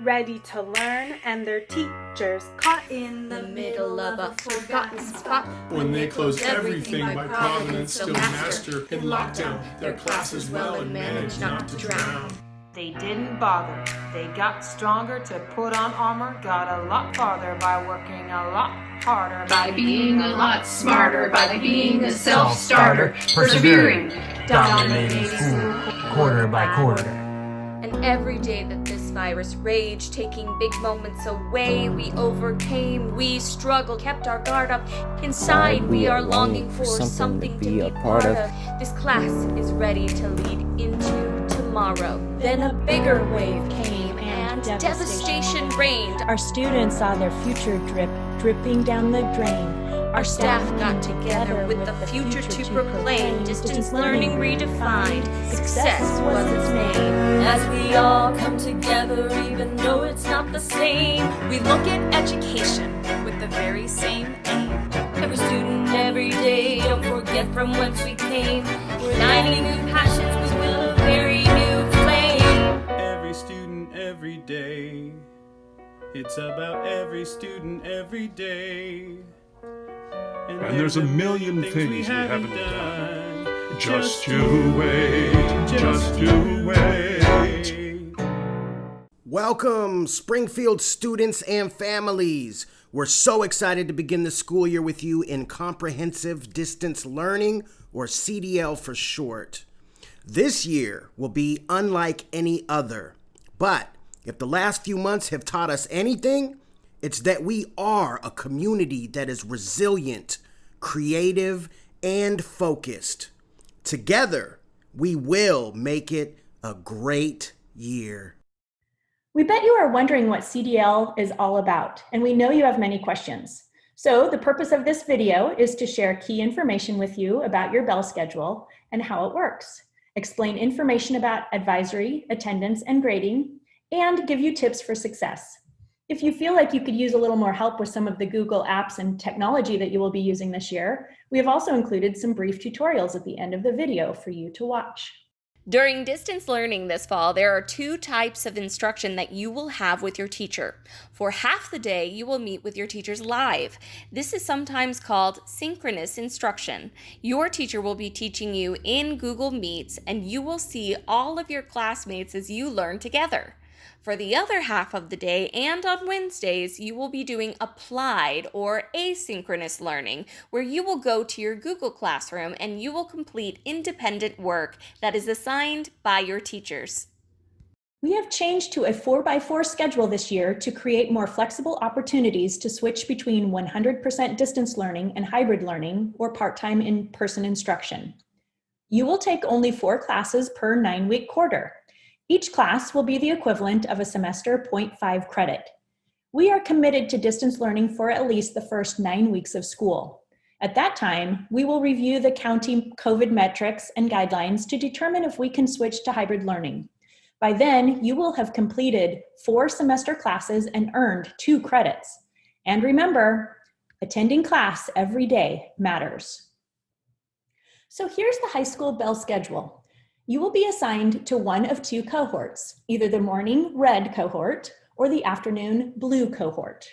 ready to learn, and their teachers caught in the middle of a forgotten spot. When they closed everything by providence, still master in lockdown their classes well and managed not to drown. They didn't bother. They got stronger to put on armor, got a lot farther by working a lot harder, by being a lot smarter, by being a self-starter, persevering, dominating school quarter by quarter. And every day that this virus raged, taking big moments away, we overcame, we struggled, kept our guard up. Inside, we are longing for something to be a part of. This class is ready to lead into tomorrow. Then a bigger wave came and devastation reigned. Our students saw their future dripping down the drain. Our staff got together with the future to proclaim. Distance learning redefined. Success was its name. As we all come together, even though it's not the same, we look at education with the very same aim. Every student, every day, don't forget from whence we came. Uniting new passions, we will a very new flame. Every student, every day. It's about every student, every day. And there's a million things we haven't done. Just you wait, just you wait. Welcome, Springfield students and families. We're so excited to begin the school year with you in comprehensive distance learning, or CDL for short. This year will be unlike any other. But if the last few months have taught us anything, it's that we are a community that is resilient, creative, and focused. Together, we will make it a great year. We bet you are wondering what CDL is all about, and we know you have many questions. So the purpose of this video is to share key information with you about your bell schedule and how it works, explain information about advisory, attendance, and grading, and give you tips for success. If you feel like you could use a little more help with some of the Google apps and technology that you will be using this year, we have also included some brief tutorials at the end of the video for you to watch. During distance learning this fall, there are two types of instruction that you will have with your teacher. For half the day, you will meet with your teachers live. This is sometimes called synchronous instruction. Your teacher will be teaching you in Google Meets, and you will see all of your classmates as you learn together. For the other half of the day and on Wednesdays, you will be doing applied or asynchronous learning, where you will go to your Google Classroom and you will complete independent work that is assigned by your teachers. We have changed to a 4x4 schedule this year to create more flexible opportunities to switch between 100% distance learning and hybrid learning, or part-time in-person instruction. You will take only 4 classes per 9-week quarter. Each class will be the equivalent of a semester 0.5 credit. We are committed to distance learning for at least the first 9 weeks of school. At that time, we will review the county COVID metrics and guidelines to determine if we can switch to hybrid learning. By then, you will have completed 4 semester classes and earned 2 credits. And remember, attending class every day matters. So here's the high school bell schedule. You will be assigned to one of 2 cohorts, either the morning red cohort or the afternoon blue cohort.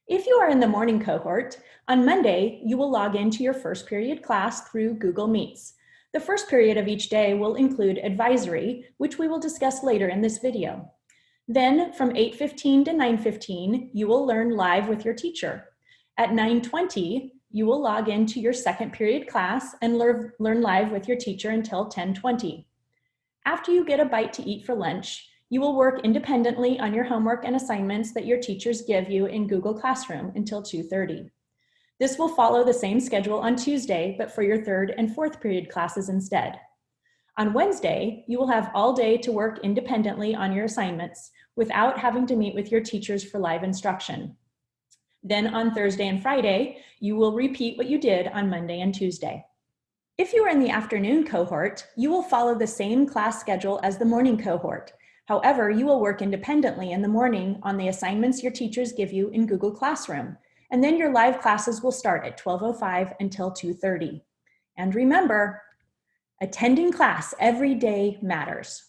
If you are in the morning cohort, on Monday, you will log into your first period class through Google Meets. The first period of each day will include advisory, which we will discuss later in this video. Then from 8:15 to 9:15, you will learn live with your teacher. At 9:20, you will log into your second period class and learn live with your teacher until 10:20. After you get a bite to eat for lunch, you will work independently on your homework and assignments that your teachers give you in Google Classroom until 2:30. This will follow the same schedule on Tuesday, but for your third and fourth period classes instead. On Wednesday, you will have all day to work independently on your assignments without having to meet with your teachers for live instruction. Then on Thursday and Friday, you will repeat what you did on Monday and Tuesday. If you are in the afternoon cohort, you will follow the same class schedule as the morning cohort. However, you will work independently in the morning on the assignments your teachers give you in Google Classroom, and then your live classes will start at 12:05 until 2:30. And remember, attending class every day matters.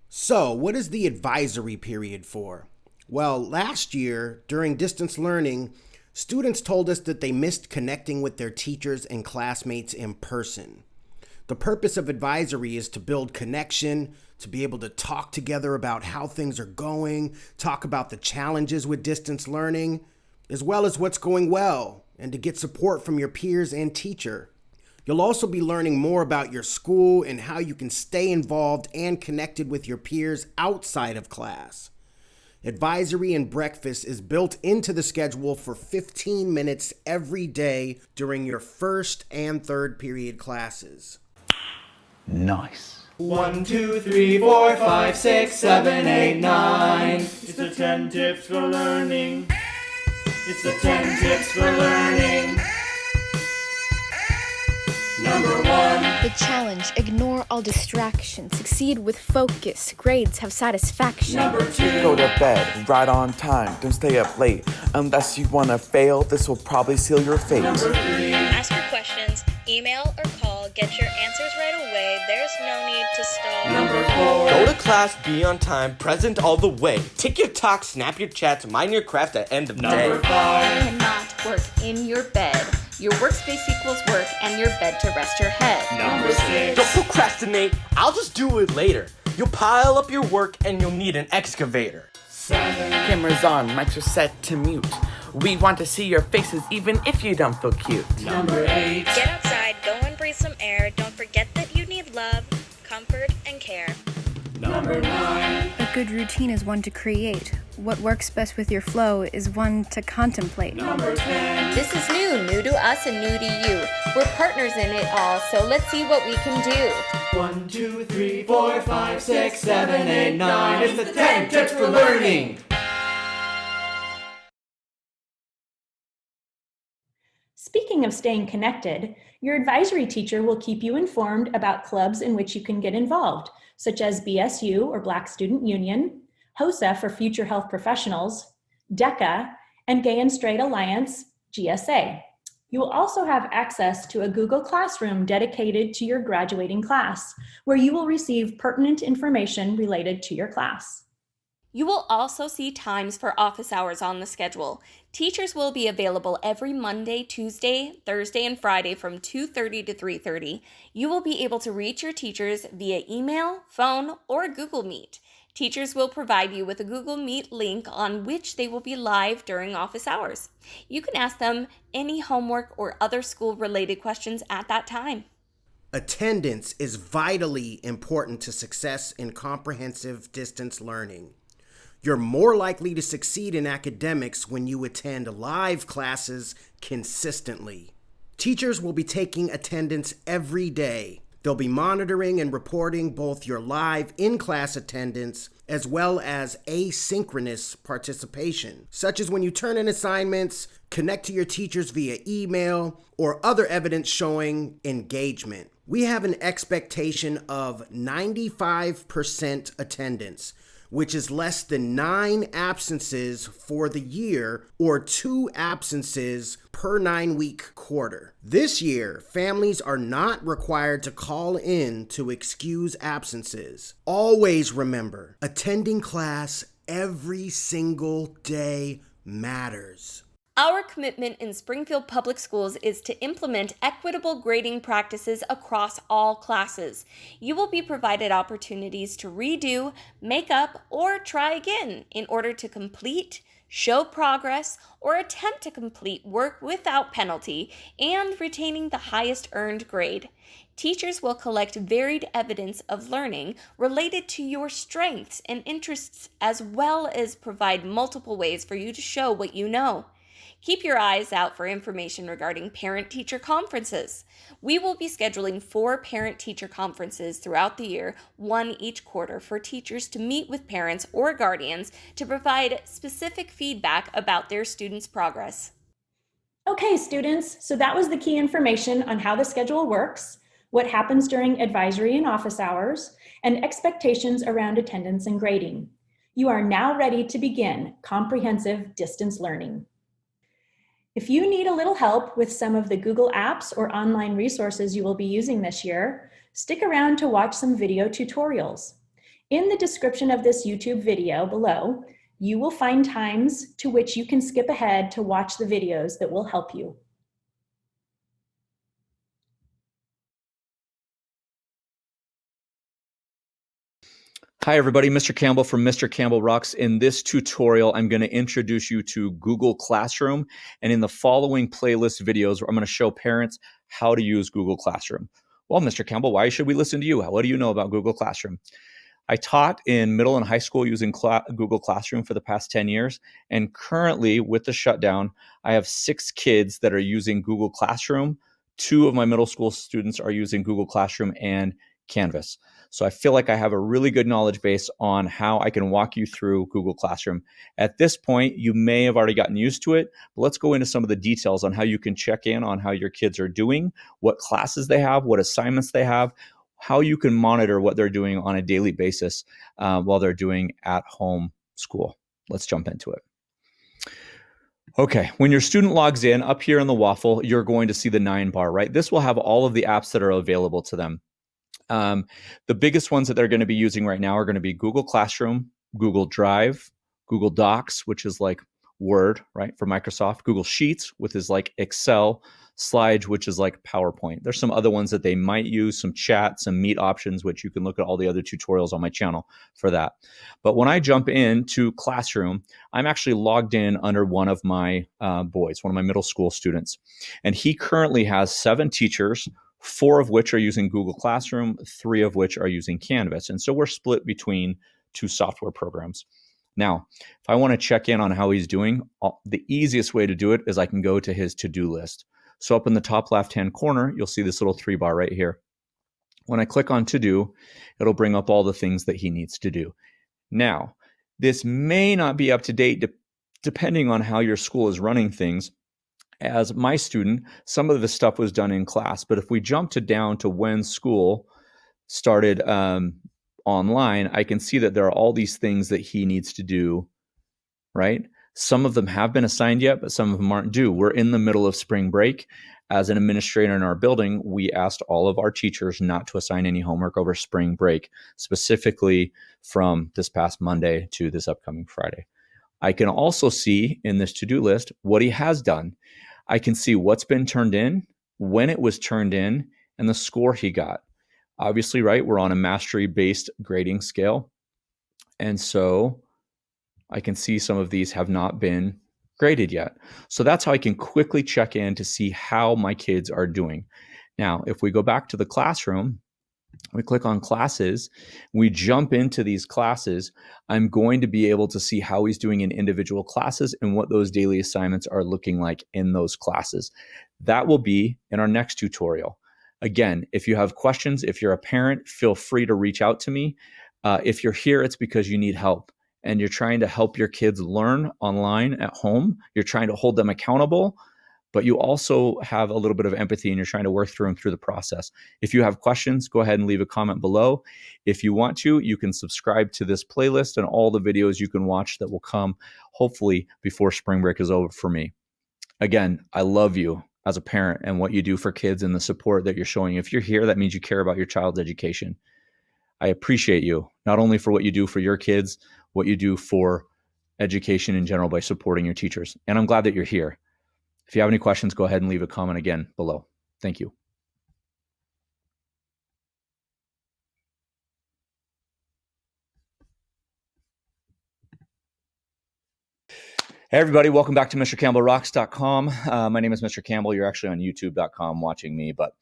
So, what is the advisory period for? Well, last year, during distance learning, students told us that they missed connecting with their teachers and classmates in person. The purpose of advisory is to build connection, to be able to talk together about how things are going, talk about the challenges with distance learning, as well as what's going well, and to get support from your peers and teacher. You'll also be learning more about your school and how you can stay involved and connected with your peers outside of class. Advisory and breakfast is built into the schedule for 15 minutes every day during your first and third period classes. Nice. 1, 2, 3, 4, 5, 6, 7, 8, 9. It's the 10 tips for learning. It's the 10 tips for learning. Number 1. The challenge: ignore all distractions, succeed with focus, grades have satisfaction. Number 2. Go to bed right on time, don't stay up late. Unless you want to fail, this will probably seal your fate. Number 3. Ask your questions, email or call, get your answers right away, there's no need to stall. Number 4. Go to class, be on time, present all the way. Tick your talk, snap your chats, mind your craft at end of day. Number 5. You cannot work in your bed. Your workspace equals work and your bed to rest your head. Number 6. Don't procrastinate, I'll just do it later. You'll pile up your work and you'll need an excavator. 7. Cameras on, mics are set to mute. We want to see your faces even if you don't feel cute. Number 8. Get outside, go and breathe some air. Don't forget that you need love, comfort, and care. Number 9. A good routine is one to create. What works best with your flow is one to contemplate. Number 10. This is new to us and new to you. We're partners in it all, so let's see what we can do. 1, 2, 3, 4, 5, 6, 7, 8, 9. It's the 10 tips for learning. Speaking of staying connected, your advisory teacher will keep you informed about clubs in which you can get involved, such as BSU or Black Student Union, HOSA for Future Health Professionals, DECA, and Gay and Straight Alliance, GSA. You will also have access to a Google Classroom dedicated to your graduating class, where you will receive pertinent information related to your class. You will also see times for office hours on the schedule. Teachers will be available every Monday, Tuesday, Thursday, and Friday from 2:30 to 3:30. You will be able to reach your teachers via email, phone, or Google Meet. Teachers will provide you with a Google Meet link on which they will be live during office hours. You can ask them any homework or other school-related questions at that time. Attendance is vitally important to success in comprehensive distance learning. You're more likely to succeed in academics when you attend live classes consistently. Teachers will be taking attendance every day. They'll be monitoring and reporting both your live in-class attendance as well as asynchronous participation, such as when you turn in assignments, connect to your teachers via email, or other evidence showing engagement. We have an expectation of 95% attendance, which is less than 9 absences for the year or 2 absences per 9-week quarter. This year, families are not required to call in to excuse absences. Always remember, attending class every single day matters. Our commitment in Springfield Public Schools is to implement equitable grading practices across all classes. You will be provided opportunities to redo, make up, or try again in order to complete, show progress, or attempt to complete work without penalty and retaining the highest earned grade. Teachers will collect varied evidence of learning related to your strengths and interests, as well as provide multiple ways for you to show what you know. Keep your eyes out for information regarding parent-teacher conferences. We will be scheduling 4 parent-teacher conferences throughout the year, 1 each quarter, for teachers to meet with parents or guardians to provide specific feedback about their students' progress. Okay, students, so that was the key information on how the schedule works, what happens during advisory and office hours, and expectations around attendance and grading. You are now ready to begin comprehensive distance learning. If you need a little help with some of the Google apps or online resources you will be using this year, stick around to watch some video tutorials. In the description of this YouTube video below, you will find times to which you can skip ahead to watch the videos that will help you. Hi everybody, Mr. Campbell from Mr. Campbell Rocks. In this tutorial, I'm going to introduce you to Google Classroom. And in the following playlist videos, I'm going to show parents how to use Google Classroom. Well, Mr. Campbell, why should we listen to you? What do you know about Google Classroom? I taught in middle and high school using Google Classroom for the past 10 years. And currently, with the shutdown, I have 6 kids that are using Google Classroom. 2 of my middle school students are using Google Classroom and Canvas. So I feel like I have a really good knowledge base on how I can walk you through Google Classroom. At this point, you may have already gotten used to it, but let's go into some of the details on how you can check in on how your kids are doing, what classes they have, what assignments they have, how you can monitor what they're doing on a daily basis while they're doing at-home school. Let's jump into it. Okay, when your student logs in, up here in the waffle, you're going to see the 9 bar, right? This will have all of the apps that are available to them. The biggest ones that they're going to be using right now are going to be Google Classroom, Google Drive, Google Docs, which is like Word, right, for Microsoft, Google Sheets, which is like Excel, Slides, which is like PowerPoint. There's some other ones that they might use, some chat, some meet options, which you can look at all the other tutorials on my channel for that. But when I jump into Classroom, I'm actually logged in under one of my boys, one of my middle school students. And he currently has 7 teachers, 4 of which are using Google Classroom, 3 of which are using Canvas. And so we're split between 2 software programs. Now, if I want to check in on how he's doing, the easiest way to do it is I can go to his to-do list. So up in the top left-hand corner, you'll see this little 3 bar right here. When I click on to do, it'll bring up all the things that he needs to do. Now, this may not be up to date depending on how your school is running things. As my student, some of the stuff was done in class, but if we jump down to when school started online, I can see that there are all these things that he needs to do, right? Some of them have been assigned yet, but some of them aren't due. We're in the middle of spring break. As an administrator in our building, we asked all of our teachers not to assign any homework over spring break, specifically from this past Monday to this upcoming Friday. I can also see in this to-do list what he has done. I can see what's been turned in, when it was turned in, and the score he got. Obviously, right, we're on a mastery-based grading scale. And so I can see some of these have not been graded yet. So that's how I can quickly check in to see how my kids are doing. Now, if we go back to the classroom, we click on classes, we jump into these classes, I'm going to be able to see how he's doing in individual classes and what those daily assignments are looking like in those classes. That will be in our next tutorial. Again, if you have questions, if you're a parent, feel free to reach out to me. If you're here, it's because you need help and you're trying to help your kids learn online at home. You're trying to hold them accountable, but you also have a little bit of empathy and you're trying to work through them through the process. If you have questions, go ahead and leave a comment below. If you want to, you can subscribe to this playlist and all the videos you can watch that will come hopefully before spring break is over for me. Again, I love you as a parent and what you do for kids and the support that you're showing. If you're here, that means you care about your child's education. I appreciate you, not only for what you do for your kids, what you do for education in general by supporting your teachers. And I'm glad that you're here. If you have any questions, go ahead and leave a comment again below. Thank you. Hey everybody, welcome back to MrCampbellRocks.com. My name is Mr. Campbell. You're actually on YouTube.com watching me, but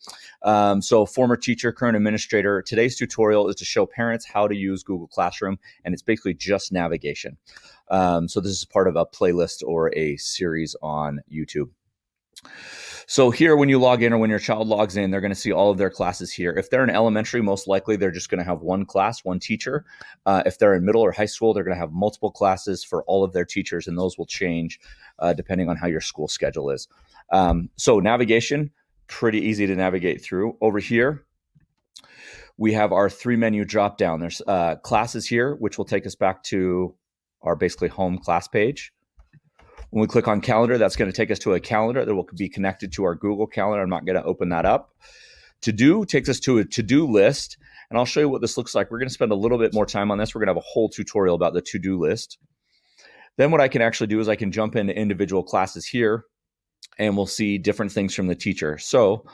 so former teacher, current administrator. Today's tutorial is to show parents how to use Google Classroom, and it's basically just navigation. So this is part of a playlist or a series on YouTube. So here, when you log in or when your child logs in, they're going to see all of their classes here. If they're in elementary, most likely they're just going to have one class, one teacher. If they're in middle or high school, they're going to have multiple classes for all of their teachers, and those will change depending on how your school schedule is. So navigation, pretty easy to navigate through. Over here, we have our 3-menu drop down. There's classes here, which will take us back to our basically home class page. When we click on calendar, that's going to take us to a calendar that will be connected to our Google Calendar. I'm not going to open that up. To do takes us to a to-do list. And I'll show you what this looks like. We're going to spend a little bit more time on this. We're going to have a whole tutorial about the to-do list. Then what I can actually do is I can jump into individual classes here, and we'll see different things from the teacher. So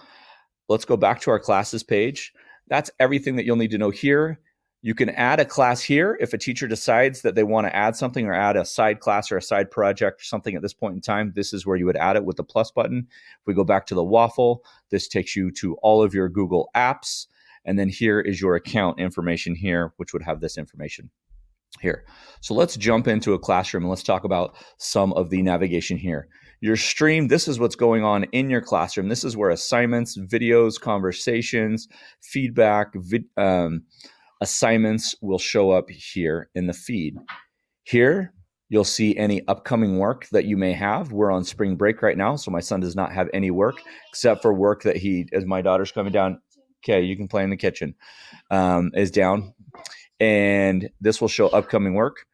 let's go back to our classes page. That's everything that you'll need to know here. You can add a class here if a teacher decides that they want to add something or add a side class or a side project or something at this point in time. This is where you would add it with the plus button. If we go back to the waffle, this takes you to all of your Google apps. And then here is your account information here, which would have this information here. So let's jump into a classroom and let's talk about some of the navigation here. Your stream, this is what's going on in your classroom. This is where assignments, videos, conversations, feedback, assignments will show up here in the feed. Here, you'll see any upcoming work that you may have. We're on spring break right now, so my son does not have any work except for work that as my daughter's coming down, okay, you can play in the kitchen, is down. And this will show upcoming work.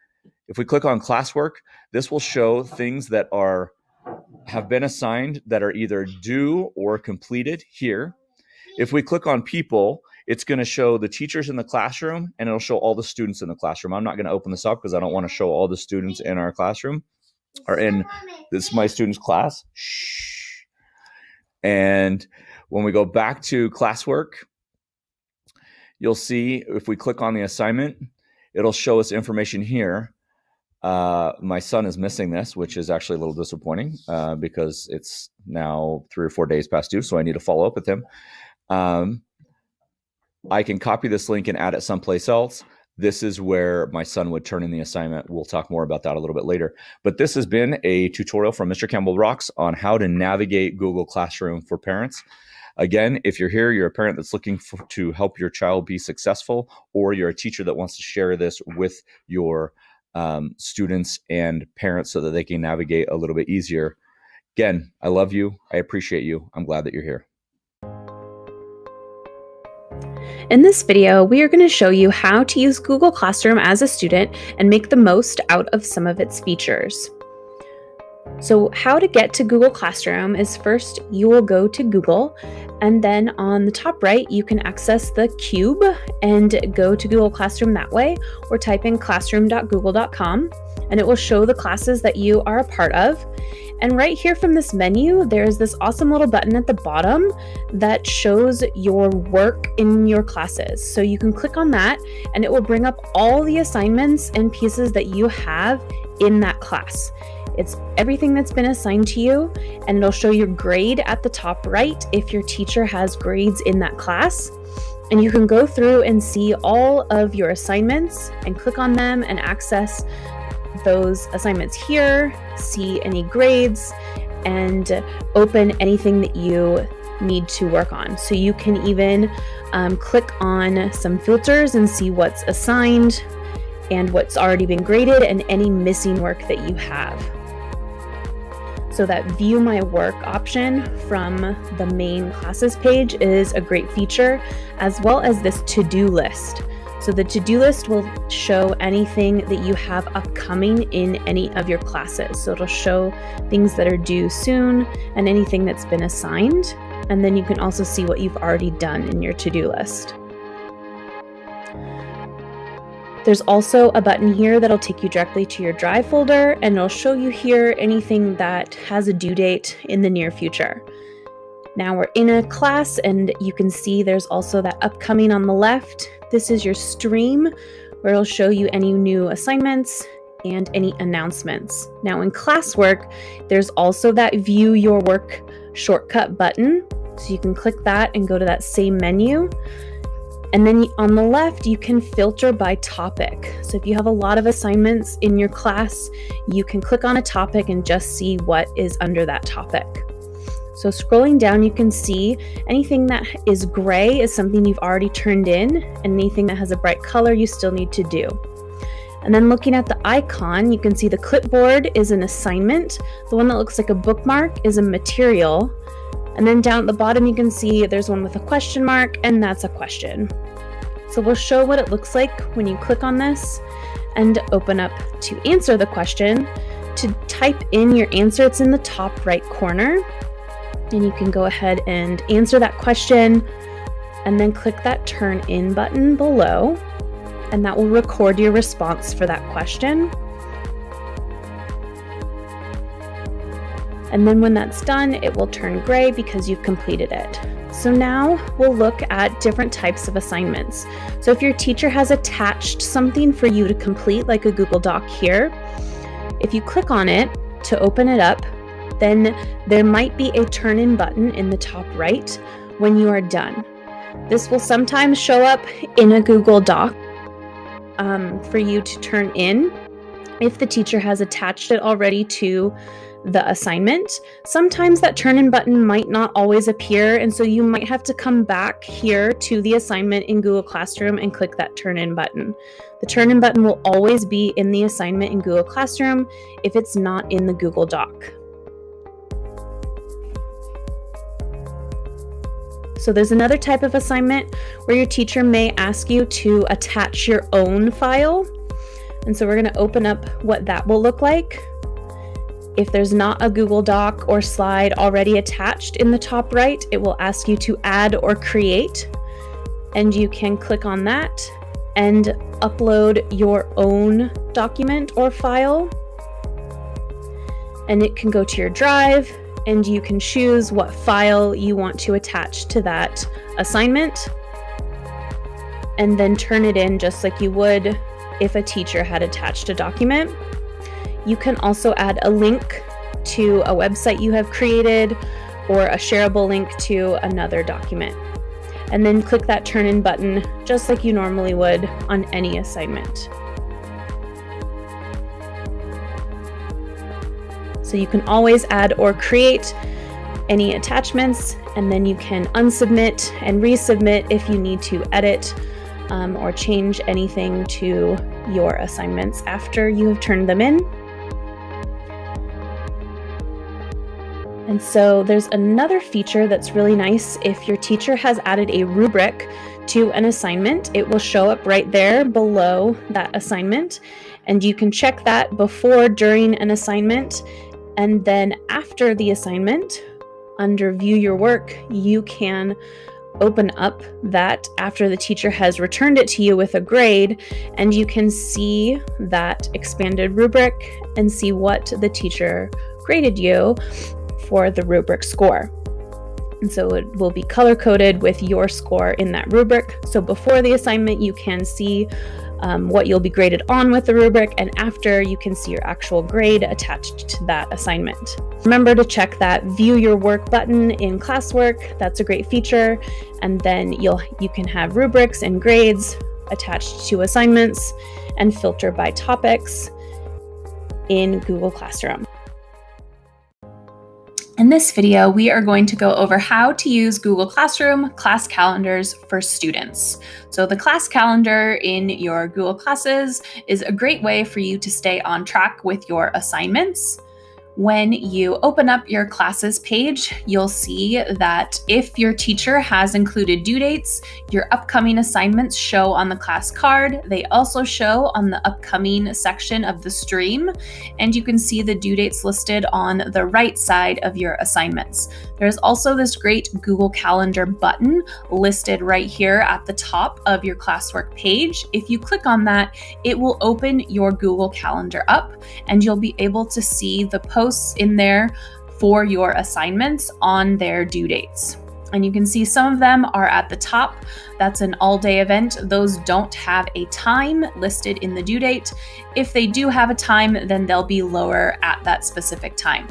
If we click on classwork, this will show things that have been assigned that are either due or completed here. If we click on people, it's going to show the teachers in the classroom, and it'll show all the students in the classroom. I'm not going to open this up because I don't want to show all the students in our classroom or in my student's class. Shh. And when we go back to classwork, you'll see if we click on the assignment, it'll show us information here. My son is missing this, which is actually a little disappointing because it's now 3 or 4 days past due, so I need to follow up with him. I can copy this link and add it someplace else. This is where my son would turn in the assignment. We'll talk more about that a little bit later. But this has been a tutorial from Mr. Campbell Rocks on how to navigate Google Classroom for parents. Again, if you're here, you're a parent that's looking to help your child be successful, or you're a teacher that wants to share this with your students and parents so that they can navigate a little bit easier. Again, I love you. I appreciate you. I'm glad that you're here. In this video, we are going to show you how to use Google Classroom as a student and make the most out of some of its features. So how to get to Google Classroom is first you will go to Google, and then on the top right you can access the cube and go to Google Classroom that way, or type in classroom.google.com and it will show the classes that you are a part of. And right here from this menu, there's this awesome little button at the bottom that shows your work in your classes. So you can click on that and it will bring up all the assignments and pieces that you have in that class. It's everything that's been assigned to you, and it'll show your grade at the top right if your teacher has grades in that class. And you can go through and see all of your assignments and click on them and access those assignments here, see any grades, and open anything that you need to work on. So you can even click on some filters and see what's assigned and what's already been graded and any missing work that you have. So that view my work option from the main classes page is a great feature, as well as this to-do list. So the to-do list will show anything that you have upcoming in any of your classes. So it'll show things that are due soon and anything that's been assigned. And then you can also see what you've already done in your to-do list. There's also a button here that'll take you directly to your Drive folder, and it'll show you here anything that has a due date in the near future. Now we're in a class, and you can see there's also that upcoming on the left. This is your stream, where it'll show you any new assignments and any announcements. Now in classwork, there's also that View Your Work shortcut button. So you can click that and go to that same menu. And then on the left, you can filter by topic. So if you have a lot of assignments in your class, you can click on a topic and just see what is under that topic. So scrolling down, you can see anything that is gray is something you've already turned in, and anything that has a bright color you still need to do. And then looking at the icon, you can see the clipboard is an assignment. The one that looks like a bookmark is a material. And then down at the bottom, you can see there's one with a question mark, and that's a question. So we'll show what it looks like when you click on this and open up to answer the question. To type in your answer, it's in the top right corner. And you can go ahead and answer that question. and then click that Turn In button below, and that will record your response for that question. And then when that's done, it will turn gray because you've completed it. So now we'll look at different types of assignments. So if your teacher has attached something for you to complete, like a Google Doc here, if you click on it to open it up, then there might be a Turn In button in the top right when you are done. This will sometimes show up in a Google Doc for you to turn in if the teacher has attached it already to the assignment. Sometimes that Turn In button might not always appear, and so you might have to come back here to the assignment in Google Classroom and click that Turn In button. The Turn In button will always be in the assignment in Google Classroom if it's not in the Google Doc. So there's another type of assignment where your teacher may ask you to attach your own file. And so we're going to open up what that will look like. If there's not a Google Doc or slide already attached in the top right, it will ask you to add or create. And you can click on that and upload your own document or file. And it can go to your drive, and you can choose what file you want to attach to that assignment, and then turn it in just like you would if a teacher had attached a document. You can also add a link to a website you have created or a shareable link to another document. And then click that Turn In button just like you normally would on any assignment. So you can always add or create any attachments, and then you can unsubmit and resubmit if you need to edit or change anything to your assignments after you have turned them in. And so there's another feature that's really nice. If your teacher has added a rubric to an assignment, it will show up right there below that assignment, and you can check that before, during an assignment, and then after the assignment, under View Your Work, you can open up that after the teacher has returned it to you with a grade, and you can see that expanded rubric and see what the teacher graded you for the rubric score. And so it will be color-coded with your score in that rubric. So before the assignment, you can see what you'll be graded on with the rubric, and after, you can see your actual grade attached to that assignment. Remember to check that View Your Work button in classwork. That's a great feature. And then you can have rubrics and grades attached to assignments and filter by topics in Google Classroom. In this video, we are going to go over how to use Google Classroom class calendars for students. So the class calendar in your Google Classes is a great way for you to stay on track with your assignments. When you open up your classes page, you'll see that if your teacher has included due dates, your upcoming assignments show on the class card. They also show on the upcoming section of the stream, and you can see the due dates listed on the right side of your assignments. There's also this great Google Calendar button listed right here at the top of your classwork page. If you click on that, it will open your Google Calendar up, and you'll be able to see the posts in there for your assignments on their due dates. And you can see some of them are at the top. That's an all-day event. Those don't have a time listed in the due date. If they do have a time, then they'll be lower at that specific time.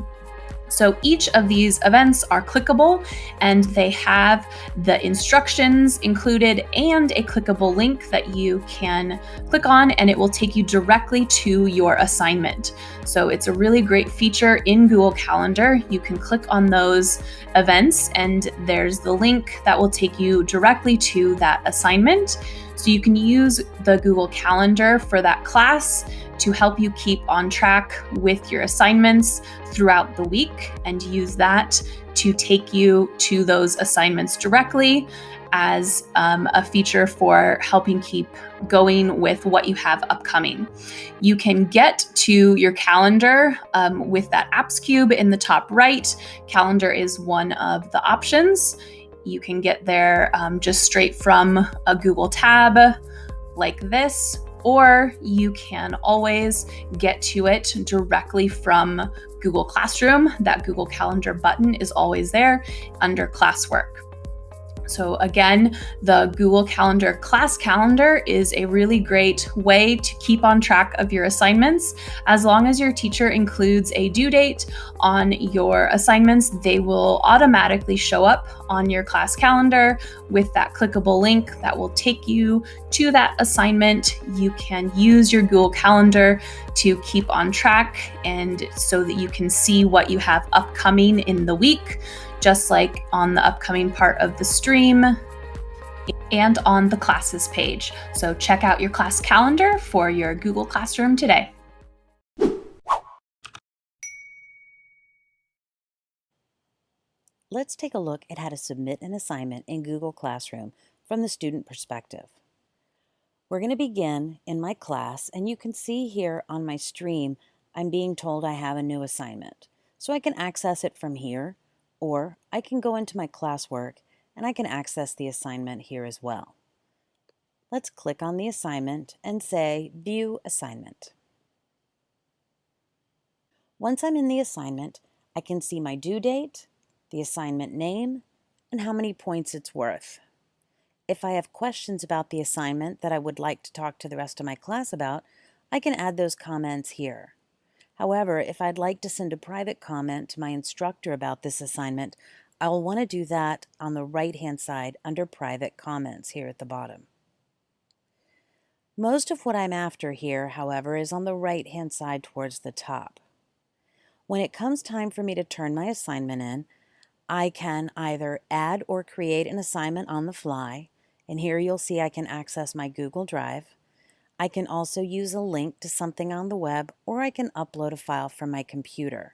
So each of these events are clickable, and they have the instructions included and a clickable link that you can click on, and it will take you directly to your assignment. So it's a really great feature in Google Calendar. You can click on those events, and there's the link that will take you directly to that assignment. So you can use the Google Calendar for that class to help you keep on track with your assignments throughout the week, and use that to take you to those assignments directly as a feature for helping keep going with what you have upcoming. You can get to your calendar with that apps cube in the top right. Calendar is one of the options. You can get there just straight from a Google tab like this, or you can always get to it directly from Google Classroom. That Google Calendar button is always there under classwork. So again, the Google Calendar class calendar is a really great way to keep on track of your assignments. As long as your teacher includes a due date on your assignments, they will automatically show up on your class calendar with that clickable link that will take you to that assignment. You can use your Google Calendar to keep on track and so that you can see what you have upcoming in the week, just like on the upcoming part of the stream and on the classes page. So check out your class calendar for your Google Classroom today. Let's take a look at how to submit an assignment in Google Classroom from the student perspective. We're going to begin in my class, and you can see here on my stream, I'm being told I have a new assignment. So I can access it from here, or I can go into my classwork and I can access the assignment here as well. Let's click on the assignment and say View Assignment. Once I'm in the assignment, I can see my due date, the assignment name, and how many points it's worth. If I have questions about the assignment that I would like to talk to the rest of my class about, I can add those comments here. However, if I'd like to send a private comment to my instructor about this assignment, I'll want to do that on the right-hand side under Private Comments here at the bottom. Most of what I'm after here, however, is on the right-hand side towards the top. When it comes time for me to turn my assignment in, I can either add or create an assignment on the fly, and here you'll see I can access my Google Drive. I can also use a link to something on the web, or I can upload a file from my computer.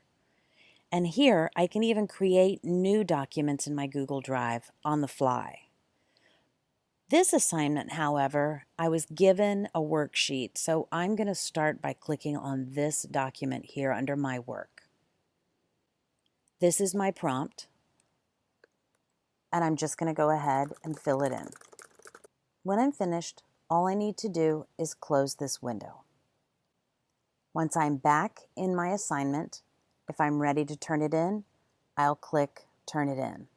And here I can even create new documents in my Google Drive on the fly. This assignment, however, I was given a worksheet, so I'm going to start by clicking on this document here under My Work. This is my prompt, and I'm just going to go ahead and fill it in. When I'm finished, all I need to do is close this window. Once I'm back in my assignment, if I'm ready to turn it in, I'll click Turn It In.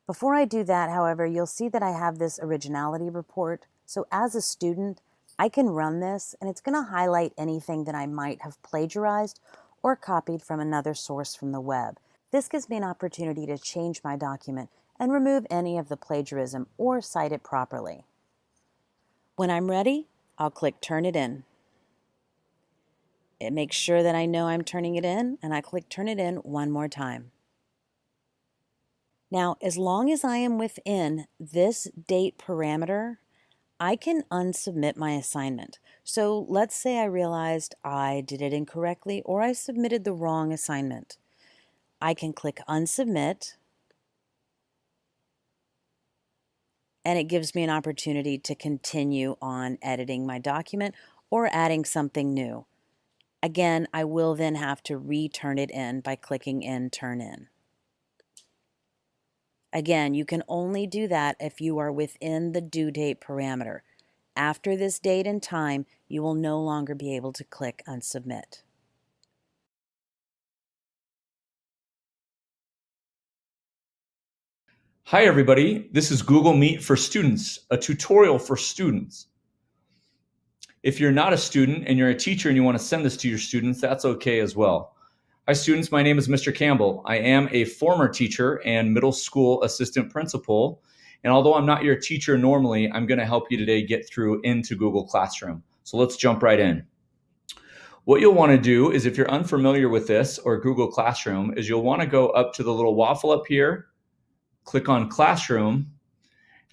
Before I do that, however, you'll see that I have this originality report. So as a student, I can run this, and it's going to highlight anything that I might have plagiarized or copied from another source from the web. This gives me an opportunity to change my document and remove any of the plagiarism or cite it properly. When I'm ready, I'll click Turn It In. It makes sure that I know I'm turning it in, and I click Turn It In one more time. Now, as long as I am within this date parameter, I can unsubmit my assignment. So let's say I realized I did it incorrectly or I submitted the wrong assignment. I can click Unsubmit, and it gives me an opportunity to continue on editing my document or adding something new. Again, I will then have to return it in by clicking in Turn In. Again, you can only do that if you are within the due date parameter. After this date and time, you will no longer be able to click Unsubmit. Hi everybody, this is Google Meet for Students, a tutorial for students. If you're not a student and you're a teacher and you want to send this to your students, that's okay as well. Hi students, my name is Mr. Campbell. I am a former teacher and middle school assistant principal. And although I'm not your teacher normally, I'm going to help you today get through into Google Classroom. So let's jump right in. What you'll want to do is, if you're unfamiliar with this or Google Classroom, is you'll want to go up to the little waffle up here, click on Classroom,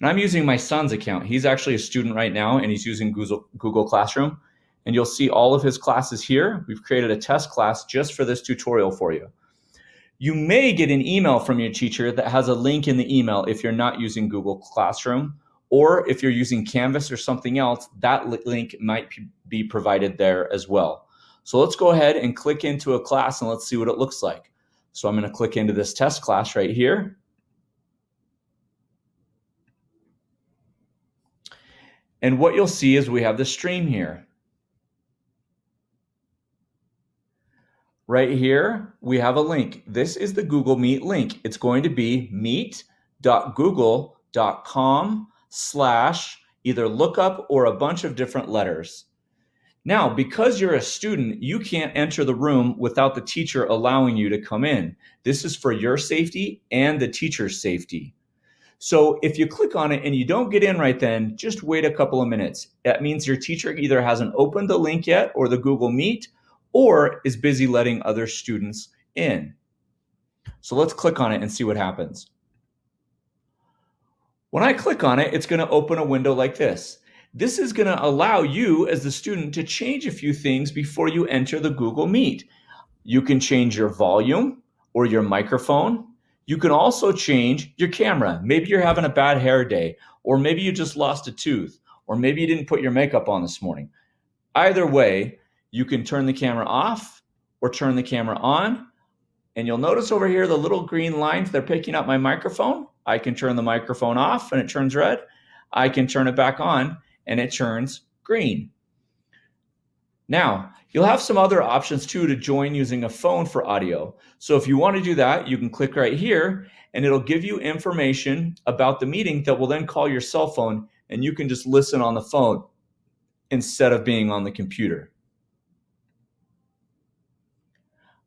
and I'm using my son's account. He's actually a student right now, and he's using Google Classroom. And you'll see all of his classes here. We've created a test class just for this tutorial for you. You may get an email from your teacher that has a link in the email if you're not using Google Classroom, or if you're using Canvas or something else, that link might be provided there as well. So let's go ahead and click into a class and let's see what it looks like. So I'm going to click into this test class right here. And what you'll see is we have the stream here. Right here, we have a link. This is the Google Meet link. It's going to be meet.google.com/ either lookup or a bunch of different letters. Now, because you're a student, you can't enter the room without the teacher allowing you to come in. This is for your safety and the teacher's safety. So if you click on it and you don't get in right then, just wait a couple of minutes. That means your teacher either hasn't opened the link yet or the Google Meet, or is busy letting other students in. So let's click on it and see what happens. When I click on it, it's going to open a window like this. This is going to allow you as the student to change a few things before you enter the Google Meet. You can change your volume or your microphone. You can also change your camera. Maybe you're having a bad hair day, or maybe you just lost a tooth, or maybe you didn't put your makeup on this morning. Either way, you can turn the camera off or turn the camera on. And you'll notice over here the little green lines, they're picking up my microphone. I can turn the microphone off and it turns red. I can turn it back on and it turns green. Now, you'll have some other options too to join using a phone for audio. So if you want to do that, you can click right here and it'll give you information about the meeting that will then call your cell phone, and you can just listen on the phone instead of being on the computer.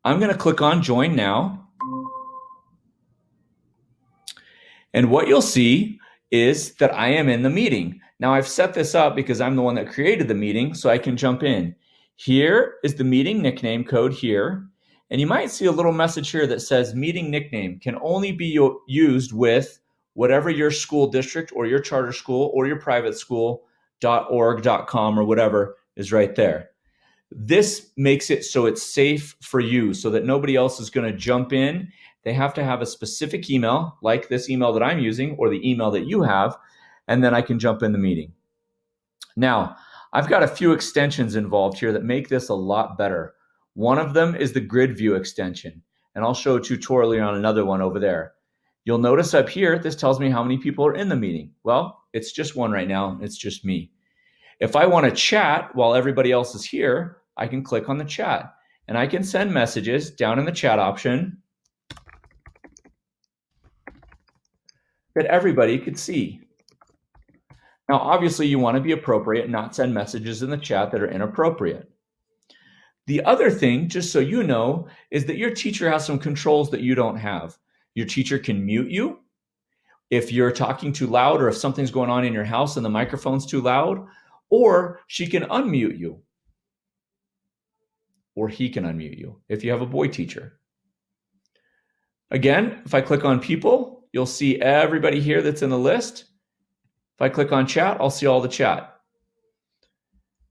I'm going to click on Join Now. And what you'll see is that I am in the meeting. Now I've set this up because I'm the one that created the meeting, so I can jump in. Here is the meeting nickname code here. And you might see a little message here that says meeting nickname can only be used with whatever your school district or your charter school or your private school .org.com or whatever is right there. This makes it so it's safe for you so that nobody else is going to jump in. They have to have a specific email, like this email that I'm using or the email that you have, and then I can jump in the meeting. Now, I've got a few extensions involved here that make this a lot better. One of them is the grid view extension, and I'll show a tutorial on another one over there. You'll notice up here, this tells me how many people are in the meeting. Well, it's just one right now. It's just me. If I want to chat while everybody else is here, I can click on the chat and I can send messages down in the chat option that everybody could see. Now, obviously you want to be appropriate and not send messages in the chat that are inappropriate. The other thing, just so you know, is that your teacher has some controls that you don't have. Your teacher can mute you if you're talking too loud or if something's going on in your house and the microphone's too loud, or she can unmute you. Or he can unmute you if you have a boy teacher. Again, if I click on people, you'll see everybody here that's in the list. If I click on chat, I'll see all the chat.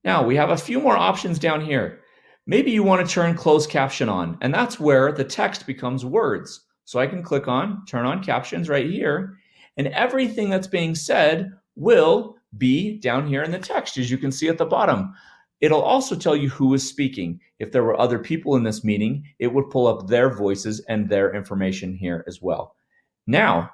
Now we have a few more options down here. Maybe you want to turn closed caption on, and that's where the text becomes words. So I can click on turn on captions right here, and everything that's being said will be down here in the text, as you can see at the bottom. It'll also tell you who is speaking. If there were other people in this meeting, it would pull up their voices and their information here as well. Now,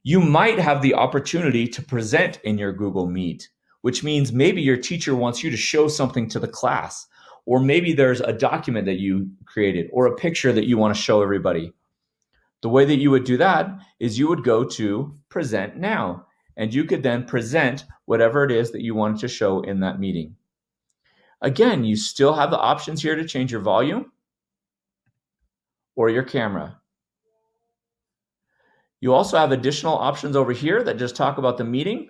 you might have the opportunity to present in your Google Meet, which means maybe your teacher wants you to show something to the class, or maybe there's a document that you created or a picture that you want to show everybody. The way that you would do that is you would go to Present Now, and you could then present whatever it is that you wanted to show in that meeting. Again, you still have the options here to change your volume or your camera. You also have additional options over here that just talk about the meeting.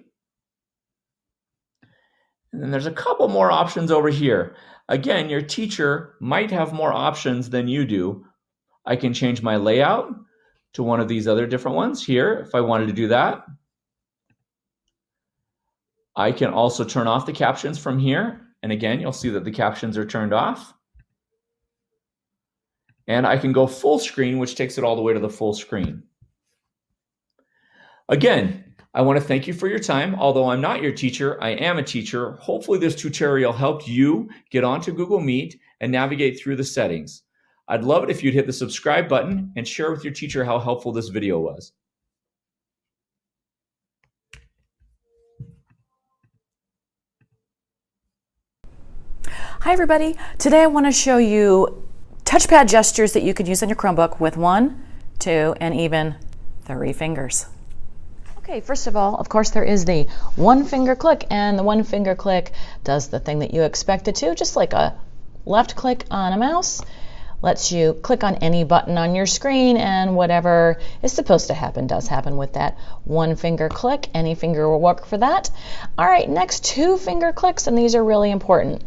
And then there's a couple more options over here. Again, your teacher might have more options than you do. I can change my layout to one of these other different ones here if I wanted to do that. I can also turn off the captions from here. And again, you'll see that the captions are turned off. And I can go full screen, which takes it all the way to the full screen. Again, I want to thank you for your time. Although I'm not your teacher, I am a teacher. Hopefully this tutorial helped you get onto Google Meet and navigate through the settings. I'd love it if you'd hit the subscribe button and share with your teacher how helpful this video was. Hi everybody, today I want to show you touchpad gestures that you could use on your Chromebook with 1, 2, and even 3 fingers. Okay, first of all, of course, there is the 1-finger click, and the 1-finger click does the thing that you expect it to, just like a left click on a mouse. Lets you click on any button on your screen, and whatever is supposed to happen does happen with that 1-finger click. Any finger will work for that. All right, next 2-finger clicks, and these are really important.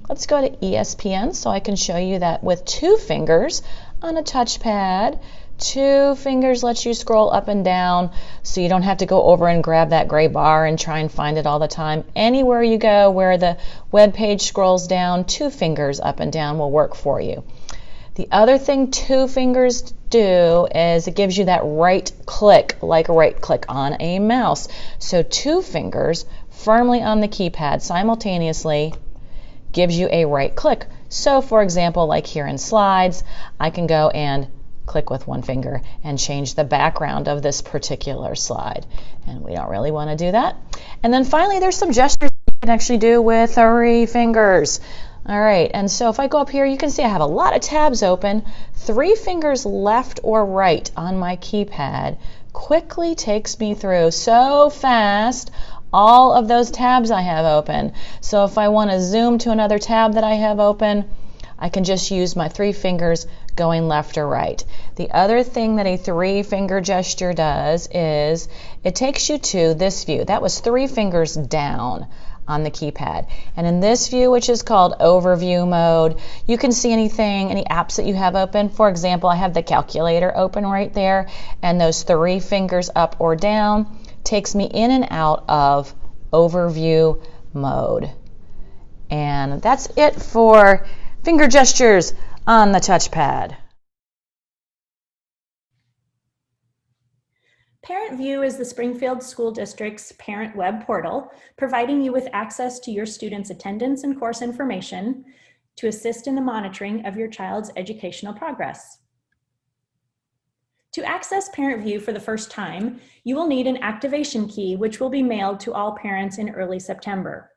Let's go to ESPN so I can show you that with 2 fingers on a touchpad. 2 fingers lets you scroll up and down so you don't have to go over and grab that gray bar and try and find it all the time. Anywhere you go where the web page scrolls down, 2 fingers up and down will work for you. The other thing 2 fingers do is it gives you that right click, like a right click on a mouse. So 2 fingers firmly on the keypad simultaneously gives you a right click. So for example, like here in slides, I can go and click with 1 finger and change the background of this particular slide. And we don't really want to do that. And then finally, there's some gestures you can actually do with 3 fingers. All right, and so if I go up here, you can see I have a lot of tabs open. 3 fingers left or right on my keypad quickly takes me through so fast all of those tabs I have open. So if I want to zoom to another tab that I have open, I can just use my 3 fingers going left or right. The other thing that a 3-finger gesture does is it takes you to this view. That was 3 fingers down on the keypad. And in this view, which is called overview mode, you can see anything, any apps that you have open. For example, I have the calculator open right there, and those 3 fingers up or down takes me in and out of overview mode. And that's it for finger gestures on the touchpad. ParentVue is the Springfield School District's parent web portal, providing you with access to your students' attendance and course information to assist in the monitoring of your child's educational progress. To access ParentVue for the first time, you will need an activation key, which will be mailed to all parents in early September.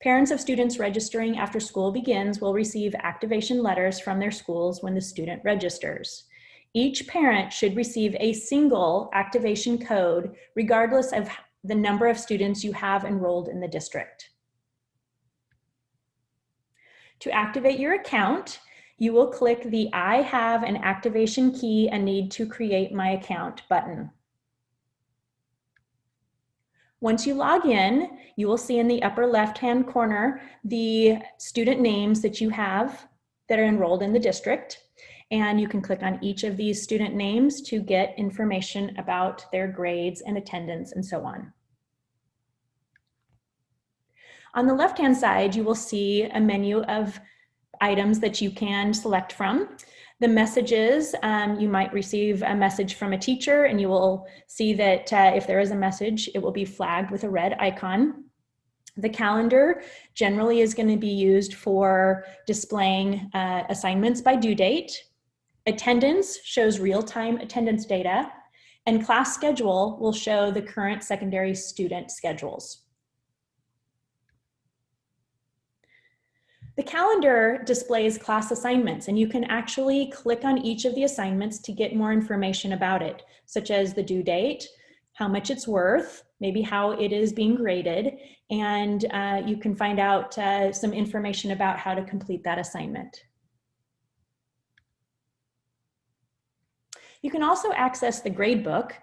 Parents of students registering after school begins will receive activation letters from their schools when the student registers. Each parent should receive a single activation code regardless of the number of students you have enrolled in the district. To activate your account, you will click the I have an activation key and need to create my account button. Once you log in, you will see in the upper left-hand corner the student names that you have that are enrolled in the district. And you can click on each of these student names to get information about their grades and attendance and so on. On the left-hand side, you will see a menu of items that you can select from. The messages, you might receive a message from a teacher, and you will see that if there is a message, it will be flagged with a red icon. The calendar generally is going to be used for displaying assignments by due date. Attendance shows real-time attendance data, and class schedule will show the current secondary student schedules. The calendar displays class assignments, and you can actually click on each of the assignments to get more information about it, such as the due date, how much it's worth, maybe how it is being graded, and you can find out some information about how to complete that assignment. You can also access the gradebook,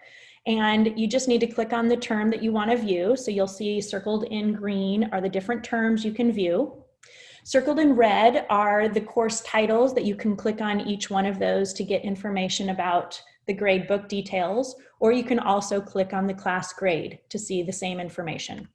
and you just need to click on the term that you want to view. So you'll see circled in green are the different terms you can view. Circled in red are the course titles that you can click on each one of those to get information about the gradebook details, or you can also click on the class grade to see the same information.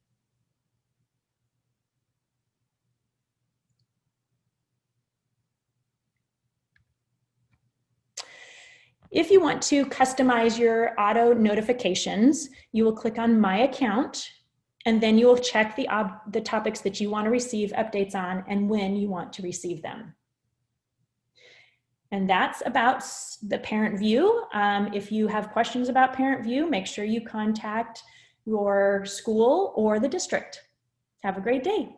If you want to customize your auto notifications, you will click on My Account, and then you will check the topics that you want to receive updates on and when you want to receive them. And that's about the ParentVue. If you have questions about ParentVue, make sure you contact your school or the district. Have a great day.